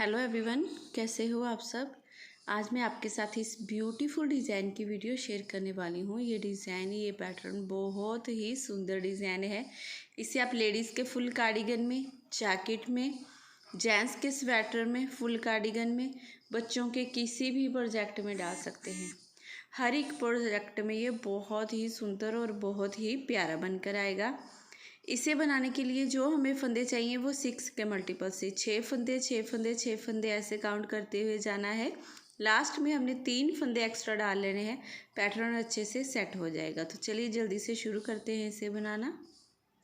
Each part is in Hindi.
हेलो एवरीवन, कैसे हो आप सब। आज मैं आपके साथ इस ब्यूटीफुल डिज़ाइन की वीडियो शेयर करने वाली हूँ। ये डिज़ाइन, ये पैटर्न बहुत ही सुंदर डिज़ाइन है। इसे आप लेडीज़ के फुल कार्डिगन में, जैकेट में, जेंट्स के स्वेटर में, फुल कार्डिगन में, बच्चों के किसी भी प्रोजेक्ट में डाल सकते हैं। हर एक प्रोजेक्ट में ये बहुत ही सुंदर और बहुत ही प्यारा बनकर आएगा। इसे बनाने के लिए जो हमें फंदे चाहिए वो 6 के मल्टीपल से 6 फंदे 6 फंदे 6 फंदे ऐसे काउंट करते हुए जाना है। लास्ट में हमने 3 फंदे एक्स्ट्रा डाल लेने हैं। पैटर्न अच्छे से सेट हो जाएगा। तो चलिए जल्दी से शुरू करते हैं इसे बनाना।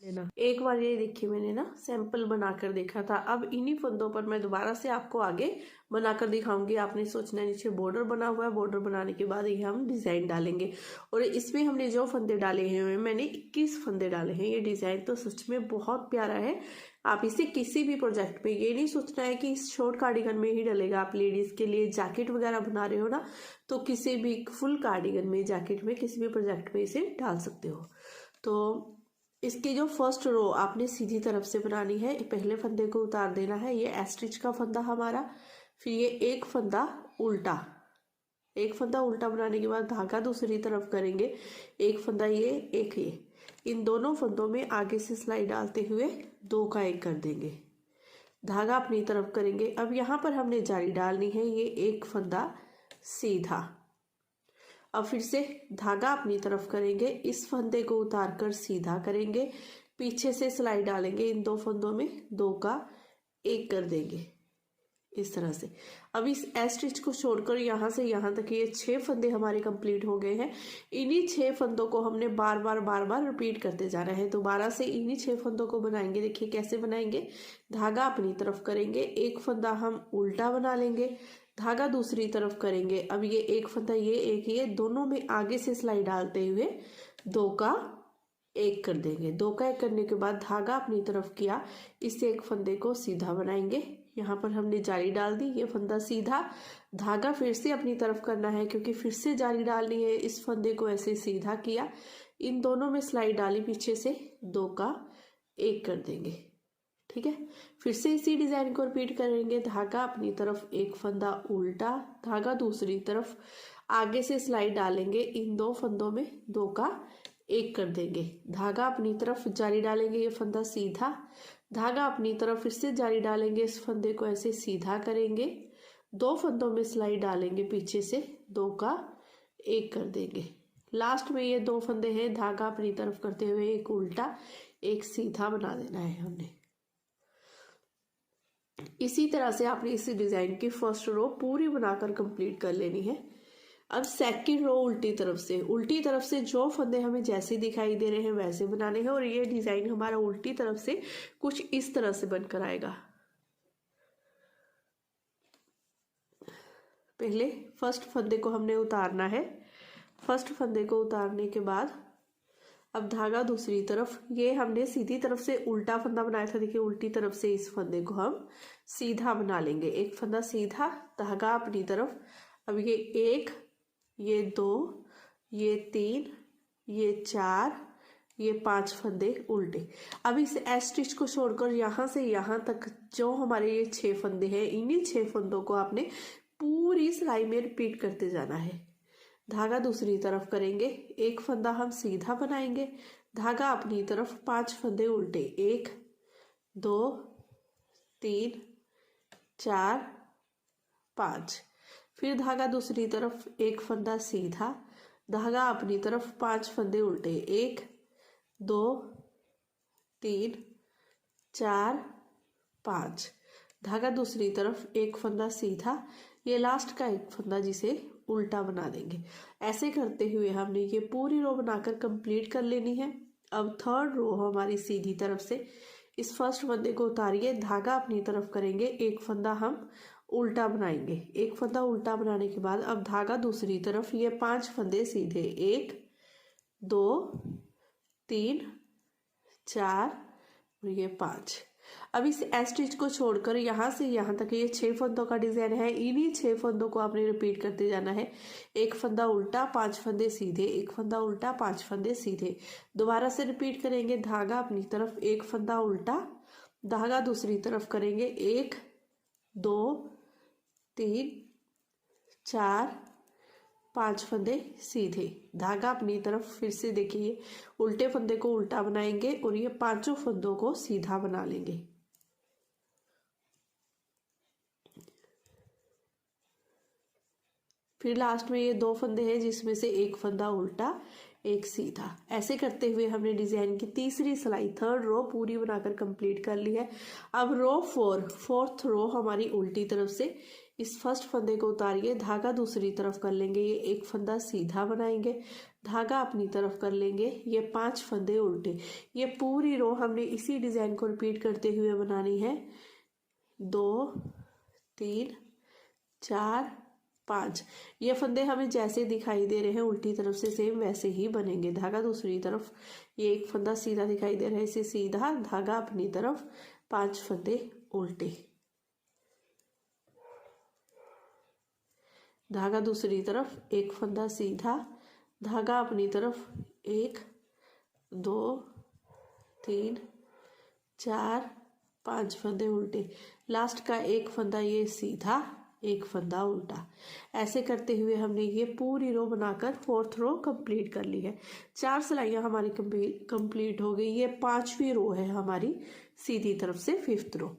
लेना एक बार ये देखिए, मैंने ना सैंपल बनाकर देखा था। अब इन्हीं फंदों पर मैं दोबारा से आपको आगे बनाकर दिखाऊंगी। आपने सोचना है नीचे बॉर्डर बना हुआ है, बॉर्डर बनाने के बाद ये हम डिजाइन डालेंगे। और इसमें हमने जो फंदे डाले हैं, मैंने 21 फंदे डाले हैं। ये डिजाइन तो सच में बहुत प्यारा है। आप इसे किसी भी प्रोजेक्ट में, ये नहीं सोचना है कि इस शॉर्ट कार्डिगन में ही डलेगा। आप लेडीज के लिए जैकेट वगैरह बना रहे हो ना, तो किसी भी फुल कार्डिगन में, जैकेट में, किसी भी प्रोजेक्ट में इसे डाल सकते हो। तो इसकी जो फर्स्ट रो आपने सीधी तरफ से बनानी है। पहले फंदे को उतार देना है, ये एस्टिच का फंदा हमारा। फिर ये एक फंदा उल्टा, एक फंदा उल्टा बनाने के बाद धागा दूसरी तरफ करेंगे। एक फंदा ये, एक ये, इन दोनों फंदों में आगे से सिलाई डालते हुए 2 का 1 कर देंगे। धागा अपनी तरफ करेंगे। अब यहाँ पर हमने जारी डालनी है। ये एक फंदा सीधा, अब फिर से धागा अपनी तरफ करेंगे। इस फंदे को उतार कर सीधा करेंगे, पीछे से सिलाई डालेंगे। इन 2 फंदों में 2 का 1 कर देंगे इस तरह से। अब इस स्टिच को छोड़कर यहाँ से यहाँ तक ये 6 फंदे हमारे कंप्लीट हो गए हैं। इन्हीं 6 फंदों को हमने बार बार रिपीट करते जाना है। दोबारा से इन्हीं 6 फंदों को बनाएंगे। देखिए कैसे बनाएंगे। धागा अपनी तरफ करेंगे, एक फंदा हम उल्टा बना लेंगे, धागा दूसरी तरफ करेंगे। अब ये एक फंदा ये, एक ये, दोनों में आगे से सिलाई डालते हुए 2 का 1 कर देंगे। 2 का 1 करने के बाद धागा अपनी तरफ किया, इस एक फंदे को सीधा बनाएंगे। यहाँ पर हमने जाली डाल दी, ये फंदा सीधा, धागा फिर से अपनी तरफ करना है क्योंकि फिर से जाली डालनी है। इस फंदे को ऐसे सीधा किया, इन दोनों में सिलाई डाली, पीछे से 2 का 1 कर देंगे। ठीक है, फिर से इसी डिजाइन को रिपीट करेंगे। धागा अपनी तरफ, एक फंदा उल्टा, धागा दूसरी तरफ, आगे से सिलाई डालेंगे। इन 2 फंदों में 2 का 1 कर देंगे। धागा अपनी तरफ जारी डालेंगे, ये फंदा सीधा, धागा अपनी तरफ फिर से जारी डालेंगे। इस फंदे को ऐसे सीधा करेंगे, 2 फंदों में सिलाई डालेंगे, पीछे से 2 का 1 कर देंगे। लास्ट में ये 2 फंदे हैं, धागा अपनी तरफ करते हुए एक उल्टा एक सीधा बना देना है हमने। इसी तरह से आपने इस डिजाइन की फर्स्ट रो पूरी बनाकर कंप्लीट कर लेनी है। अब सेकंड रो उल्टी तरफ से जो फंदे हमें जैसे दिखाई दे रहे हैं वैसे बनाने हैं। और ये डिजाइन हमारा उल्टी तरफ से कुछ इस तरह से बनकर आएगा। पहले फर्स्ट फंदे को हमने उतारना है। फर्स्ट फंदे को उतारने के बाद अब धागा दूसरी तरफ, ये हमने सीधी तरफ से उल्टा फंदा बनाया था। देखिए उल्टी तरफ से इस फंदे को हम सीधा बना लेंगे। एक फंदा सीधा, धागा अपनी तरफ। अब ये 1, ये 2, ये 3, ये 4, ये 5 फंदे उल्टे। अब इस स्टिच को छोड़कर यहाँ से यहाँ तक जो हमारे ये 6 फंदे हैं, इन्हीं 6 फंदों को आपने पूरी सिलाई में रिपीट करते जाना है। धागा दूसरी तरफ करेंगे, एक फंदा हम सीधा बनाएंगे, धागा अपनी तरफ, 5 फंदे उल्टे, 1 2 3 4 5। फिर धागा दूसरी तरफ, एक फंदा सीधा, धागा अपनी तरफ, 5 फंदे उल्टे, 1 2 3 4 5। धागा दूसरी तरफ, एक फंदा सीधा, ये लास्ट का एक फंदा जिसे उल्टा बना देंगे। ऐसे करते हुए हमने ये पूरी रो बनाकर कंप्लीट कर लेनी है। अब थर्ड रो हमारी सीधी तरफ से, इस फर्स्ट फंदे को उतारिए, धागा अपनी तरफ करेंगे, एक फंदा हम उल्टा बनाएंगे। एक फंदा उल्टा बनाने के बाद अब धागा दूसरी तरफ, ये 5 फंदे सीधे, 1 2 3 4 और ये 5। अब इस स्टिच को छोड़कर यहाँ से यहाँ तक ये 6 फंदों का डिजाइन है। इन्हीं 6 फंदों को आपने रिपीट करते जाना है। एक फंदा उल्टा, 5 फंदे सीधे, एक फंदा उल्टा, 5 फंदे सीधे। दोबारा से रिपीट करेंगे। धागा अपनी तरफ, एक फंदा उल्टा, धागा दूसरी तरफ करेंगे, 1 2 3 4 5 फंदे सीधे, धागा अपनी तरफ फिर से देखिए, उल्टे फंदे को उल्टा बनाएंगे और ये पांचों फंदों को सीधा बना लेंगे। फिर लास्ट में ये 2 फंदे हैं जिसमें से एक फंदा उल्टा एक सीधा। ऐसे करते हुए हमने डिजाइन की तीसरी सिलाई, थर्ड रो पूरी बनाकर कंप्लीट कर ली है। अब रो 4, फोर्थ रो हमारी उल्टी तरफ से, इस फर्स्ट फंदे को उतारिए, धागा दूसरी तरफ कर लेंगे, ये एक फंदा सीधा बनाएंगे, धागा अपनी तरफ कर लेंगे, ये 5 फंदे उल्टे। ये पूरी रो हमने इसी डिजाइन को रिपीट करते हुए बनानी है। 2 3 4 5। ये फंदे हमें जैसे दिखाई दे रहे हैं उल्टी तरफ से सेम वैसे ही बनेंगे। धागा दूसरी तरफ, ये एक फंदा सीधा दिखाई दे रहा है, इसे सीधा, धागा अपनी तरफ, 5 फंदे उल्टे, धागा दूसरी तरफ, एक फंदा सीधा, धागा अपनी तरफ, 1 2 3 4 5 फंदे उल्टे, लास्ट का एक फंदा ये सीधा, एक फंदा उल्टा। ऐसे करते हुए हमने ये पूरी रो बनाकर फोर्थ रो कंप्लीट कर ली है। 4 सिलाइयाँ हमारी कंप्लीट हो गई। ये 5वीं रो है हमारी सीधी तरफ से, 5th रो।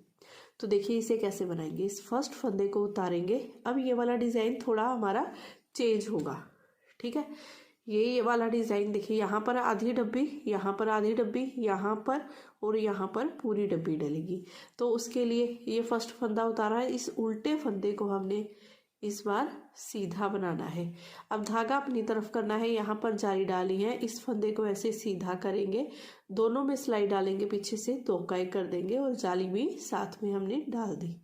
तो देखिए इसे कैसे बनाएंगे। इस फर्स्ट फंदे को उतारेंगे। अब ये वाला डिजाइन थोड़ा हमारा चेंज होगा, ठीक है। ये वाला डिजाइन देखिए, यहाँ पर आधी डब्बी, यहाँ पर आधी डब्बी, यहाँ पर और यहाँ पर पूरी डब्बी डलेगी। तो उसके लिए ये फर्स्ट फंदा उतारा है, इस उल्टे फंदे को हमने इस बार सीधा बनाना है। अब धागा अपनी तरफ करना है, यहाँ पर जाली डाली है, इस फंदे को ऐसे सीधा करेंगे, दोनों में सिलाई डालेंगे, पीछे से 2 काई कर देंगे और जाली भी साथ में हमने डाल दी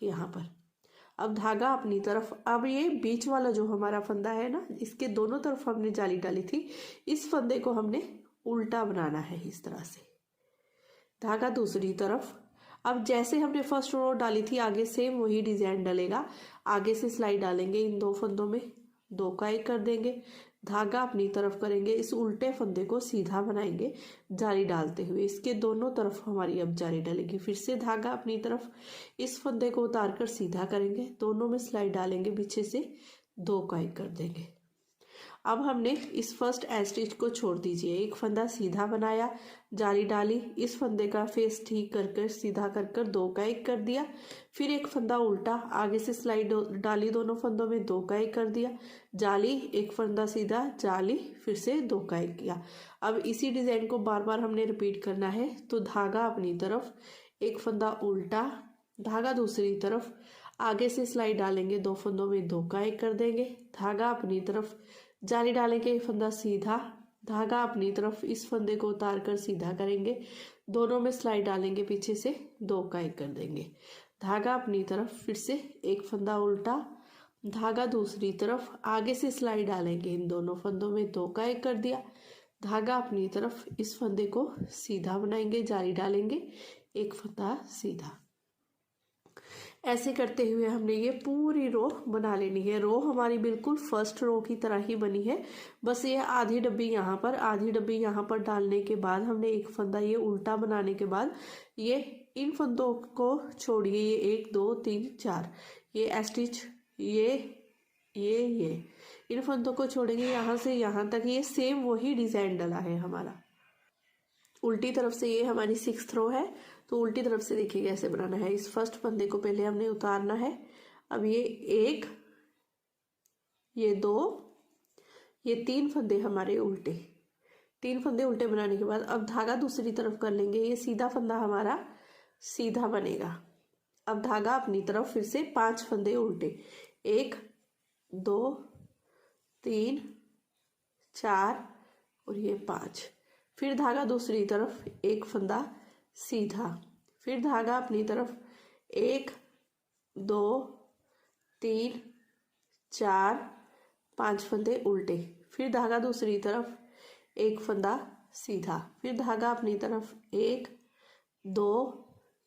यहाँ पर। अब धागा अपनी तरफ, अब ये बीच वाला जो हमारा फंदा है ना, इसके दोनों तरफ हमने जाली डाली थी, इस फंदे को हमने उल्टा बनाना है इस तरह से, धागा दूसरी तरफ। अब जैसे हमने फर्स्ट रो डाली थी आगे सेम वही डिजाइन डलेगा। आगे से सिलाई डालेंगे, इन 2 फंदों में 2 का 1 कर देंगे, धागा अपनी तरफ करेंगे, इस उल्टे फंदे को सीधा बनाएंगे जाली डालते हुए, इसके दोनों तरफ हमारी अब जाली डलेगी। फिर से धागा अपनी तरफ, इस फंदे को उतार कर सीधा करेंगे, दोनों में सिलाई डालेंगे, पीछे से 2 का 1 कर देंगे। अब हमने इस फर्स्ट ए स्टिच को छोड़ दीजिए, एक फंदा सीधा बनाया, जाली डाली, इस फंदे का फेस ठीक कर कर सीधा कर कर 2 का 1 कर दिया, फिर एक फंदा उल्टा, आगे से सिलाई डाली, दोनों फंदों में 2 का 1 कर दिया, जाली, एक फंदा सीधा, जाली, फिर से 2 का 1 किया। अब इसी डिजाइन को बार बार हमने रिपीट करना है। तो धागा अपनी तरफ, एक फंदा उल्टा, धागा दूसरी तरफ, आगे से सिलाई डालेंगे, 2 फंदों में 2 का 1 कर देंगे, धागा अपनी तरफ, जाली डालेंगे, फंदा सीधा, धागा अपनी तरफ, इस फंदे को उतार कर सीधा करेंगे, दोनों में सिलाई डालेंगे, पीछे से 2 का 1 कर देंगे, धागा अपनी तरफ, फिर से एक फंदा उल्टा, धागा दूसरी तरफ, आगे से सिलाई डालेंगे, इन दोनों फंदों में 2 का 1 कर दिया, धागा अपनी तरफ, इस फंदे को सीधा बनाएंगे, जाली डालेंगे, एक फंदा सीधा। ऐसे करते हुए हमने ये पूरी रो बना लेनी है। रो हमारी बिल्कुल फर्स्ट रो की तरह ही बनी है, बस ये आधी डब्बी यहाँ पर, आधी डब्बी यहाँ पर डालने के बाद हमने एक फंदा ये उल्टा बनाने के बाद ये इन फंदों को छोड़िए, ये 1 2 3 4, ये स्टिच, ये इन फंदों को छोड़ेंगे, यहाँ से यहाँ तक ये सेम वही डिजाइन डला है हमारा। उल्टी तरफ से ये हमारी 6th रो है, तो उल्टी तरफ से देखिए कैसे बनाना है। इस फर्स्ट फंदे को पहले हमने उतारना है। अब ये 1, ये 2, ये 3 फंदे हमारे उल्टे, 3 फंदे उल्टे बनाने के बाद अब धागा दूसरी तरफ कर लेंगे, ये सीधा फंदा हमारा सीधा बनेगा। अब धागा अपनी तरफ, फिर से 5 फंदे उल्टे, 1 2 3 4 और ये 5, फिर धागा दूसरी तरफ, एक फंदा सीधा, फिर धागा अपनी तरफ, 1 2 3 4 5 फंदे उल्टे, फिर धागा दूसरी तरफ, एक फंदा सीधा, फिर धागा अपनी तरफ, 1 2,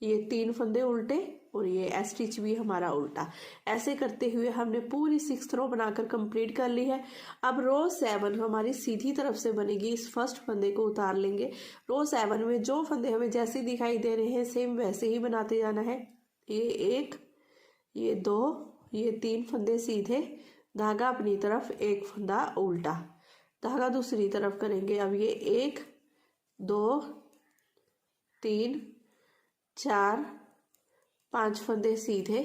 ये 3 फंदे उल्टे और ये स्टिच भी हमारा उल्टा। ऐसे करते हुए हमने पूरी 6th रो बनाकर कंप्लीट कर ली है। अब रो 7 हमारी सीधी तरफ से बनेगी। इस फर्स्ट फंदे को उतार लेंगे, रो 7 में जो फंदे हमें जैसे दिखाई दे रहे हैं सेम वैसे ही बनाते जाना है। ये 1, ये 2, ये 3 फंदे सीधे, धागा अपनी तरफ, एक फंदा उल्टा, धागा दूसरी तरफ करेंगे। अब ये 1 2 3 4 5 फंदे सीधे,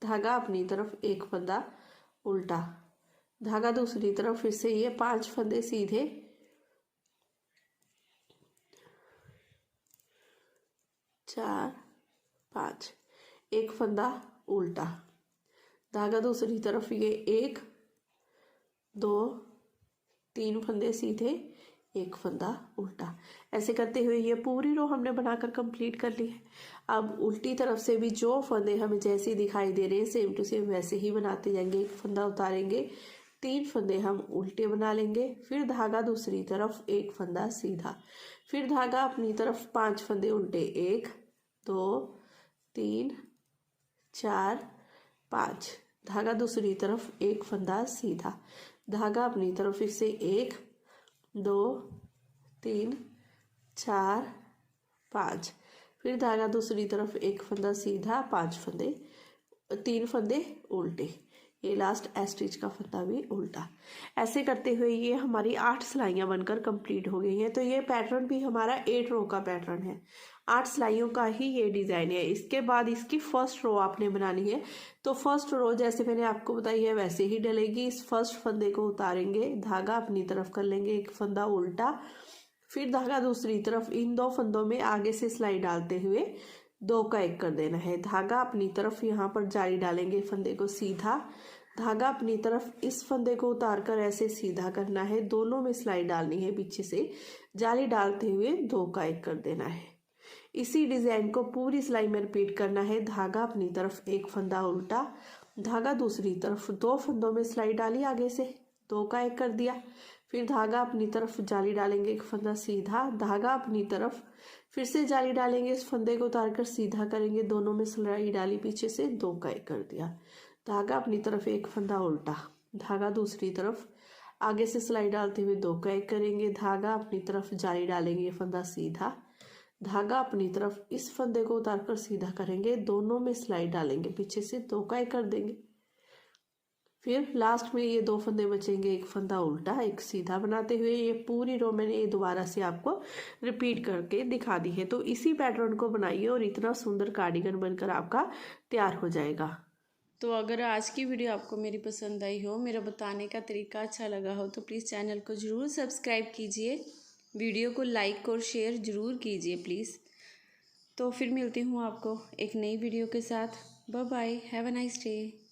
धागा अपनी तरफ, एक फंदा उल्टा, धागा दूसरी तरफ, फिर से ये 5 फंदे सीधे, 4 5, एक फंदा उल्टा, धागा दूसरी तरफ, ये 1 2 3 फंदे सीधे, एक फंदा उल्टा। ऐसे करते हुए ये पूरी रो हमने बनाकर कंप्लीट कर ली है। अब उल्टी तरफ से भी जो फंदे हमें जैसे दिखाई दे रहे हैं सेम टू सेम वैसे ही बनाते जाएंगे। एक फंदा उतारेंगे, 3 फंदे हम उल्टे बना लेंगे, फिर धागा दूसरी तरफ, एक फंदा सीधा, फिर धागा अपनी तरफ, 5 फंदे उल्टे, 1 2 3 4 5, धागा दूसरी तरफ, एक फंदा सीधा, धागा अपनी तरफ, फिर से 1 2 3 4 5, फिर धागा दूसरी तरफ, एक फंदा सीधा, 5 फंदे, 3 फंदे उल्टे, ये लास्ट स्टिच का फंदा भी उल्टा। ऐसे करते हुए ये हमारी 8 सिलाइयाँ बनकर कंप्लीट हो गई हैं। तो ये पैटर्न भी हमारा 8 रो का पैटर्न है, 8 सिलाइयों का ही ये डिज़ाइन है। इसके बाद इसकी फर्स्ट रो आपने बनानी है। तो फर्स्ट रो जैसे मैंने आपको बताई है वैसे ही डलेगी। इस फर्स्ट फंदे को उतारेंगे, धागा अपनी तरफ कर लेंगे, एक फंदा उल्टा, फिर धागा दूसरी तरफ, इन 2 फंदों में आगे से सिलाई डालते हुए 2 का 1 कर देना है, धागा अपनी तरफ, यहाँ पर जाली डालेंगे, फंदे को सीधा, धागा अपनी तरफ, इस फंदे को उतार कर ऐसे सीधा करना है, दोनों में सिलाई डालनी है, पीछे से जाली डालते हुए 2 का 1 कर देना है। इसी डिज़ाइन को पूरी सिलाई में रिपीट करना है। धागा अपनी तरफ, एक फंदा उल्टा, धागा दूसरी तरफ, 2 फंदों में सिलाई डाली, आगे से 2 का 1 कर दिया, फिर धागा अपनी तरफ, जाली डालेंगे, एक फंदा सीधा, धागा अपनी तरफ, फिर से जाली डालेंगे, इस फंदे को उतार कर सीधा करेंगे, दोनों में सिलाई डाली, पीछे से 2 का 1 कर दिया, धागा अपनी तरफ, एक फंदा उल्टा, धागा दूसरी तरफ, आगे से सिलाई डालते हुए 2 का 1 करेंगे, धागा अपनी तरफ, जाली डालेंगे, फंदा सीधा, धागा अपनी तरफ, इस फंदे को उतार कर सीधा करेंगे, दोनों में सिलाई डालेंगे, पीछे से 2 का 1 कर देंगे, फिर लास्ट में ये 2 फंदे बचेंगे, एक फंदा उल्टा, एक सीधा बनाते हुए ये पूरी रो मैंने ये दोबारा से आपको रिपीट करके दिखा दी है। तो इसी पैटर्न को बनाइए और इतना सुंदर कार्डिगन बनकर आपका तैयार हो जाएगा। तो अगर आज की वीडियो आपको मेरी पसंद आई हो, मेरा बताने का तरीका अच्छा लगा हो, तो प्लीज़ चैनल को ज़रूर सब्सक्राइब कीजिए, वीडियो को लाइक और शेयर ज़रूर कीजिए प्लीज़। तो फिर मिलती हूँ आपको एक नई वीडियो के साथ। Bye bye, have a nice day.